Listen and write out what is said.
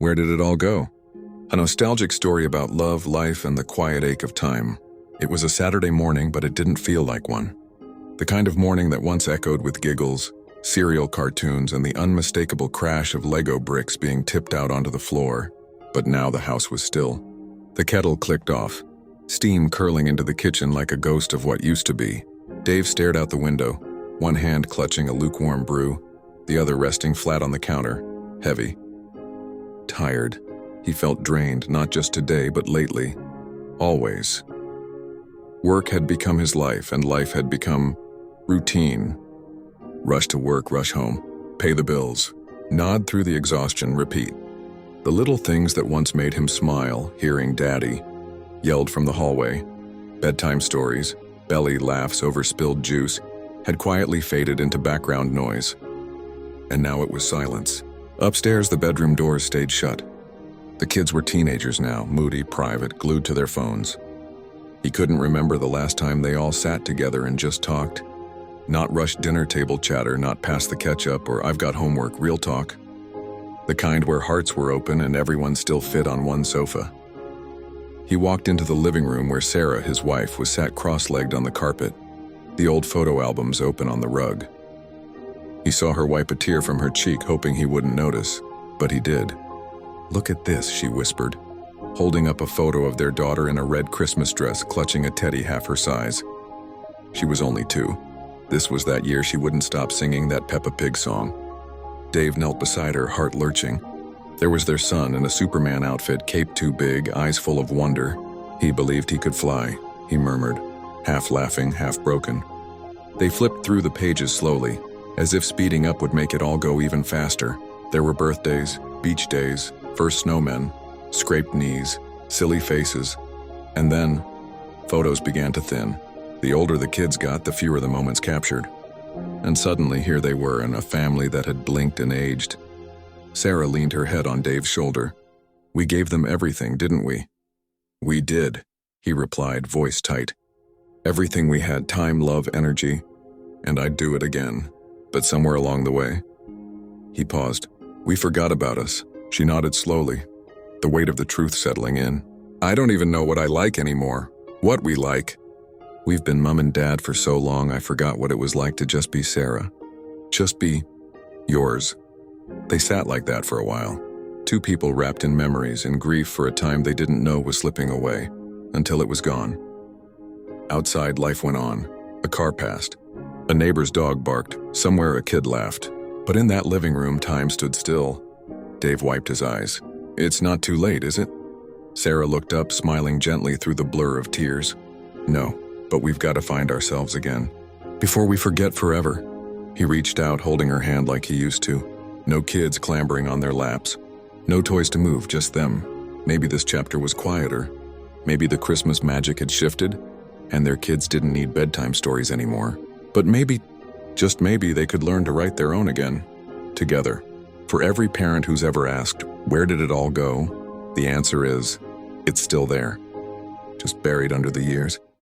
Where did it all go? A nostalgic story about love, life, and the quiet ache of time. It was a Saturday morning, but it didn't feel like one. The kind of morning that once echoed with giggles, cereal cartoons, and the unmistakable crash of Lego bricks being tipped out onto the floor. But now the house was still. The kettle clicked off, steam curling into the kitchen like a ghost of what used to be. Dave stared out the window, one hand clutching a lukewarm brew, the other resting flat on the counter, heavy. Tired. He felt drained, not just today, but lately. Always. Work had become his life, and life had become routine. Rush to work, rush home, pay the bills, nod through the exhaustion, repeat. The little things that once made him smile, hearing Daddy, yelled from the hallway, bedtime stories, belly laughs over spilled juice, had quietly faded into background noise. And now it was silence. Upstairs, the bedroom doors stayed shut. The kids were teenagers now, moody, private, glued to their phones. He couldn't remember the last time they all sat together and just talked. Not rushed dinner table chatter, not pass the ketchup or I've got homework, real talk. The kind where hearts were open and everyone still fit on one sofa. He walked into the living room where Sarah, his wife, was sat cross-legged on the carpet, the old photo albums open on the rug. He saw her wipe a tear from her cheek, hoping he wouldn't notice, but he did. "Look at this," she whispered, holding up a photo of their daughter in a red Christmas dress, clutching a teddy half her size. She was only 2. This was that year she wouldn't stop singing that Peppa Pig song. Dave knelt beside her, heart lurching. There was their son in a Superman outfit, cape too big, eyes full of wonder. He believed he could fly, he murmured, half laughing, half broken. They flipped through the pages slowly, as if speeding up would make it all go even faster. There were birthdays, beach days, first snowmen, scraped knees, silly faces, and then photos began to thin. The older the kids got, the fewer the moments captured. And suddenly here they were in a family that had blinked and aged. Sarah leaned her head on Dave's shoulder. "We gave them everything, didn't we?" "We did," he replied, voice tight. "Everything we had, time, love, energy, and I'd do it again. But somewhere along the way..." He paused. "We forgot about us." She nodded slowly, the weight of the truth settling in. "I don't even know what I like anymore. What we like. We've been mom and dad for so long I forgot what it was like to just be Sarah. Just be yours." They sat like that for a while. 2 people wrapped in memories, in grief for a time they didn't know was slipping away, until it was gone. Outside, life went on. A car passed. A neighbor's dog barked. Somewhere a kid laughed. But in that living room, time stood still. Dave wiped his eyes. "It's not too late, is it?" Sarah looked up, smiling gently through the blur of tears. "No, but we've got to find ourselves again. Before we forget forever." He reached out, holding her hand like he used to. No kids clambering on their laps. No toys to move, just them. Maybe this chapter was quieter. Maybe the Christmas magic had shifted, and their kids didn't need bedtime stories anymore. But maybe, just maybe, they could learn to write their own again. Together. For every parent who's ever asked, where did it all go? The answer is, it's still there. Just buried under the years.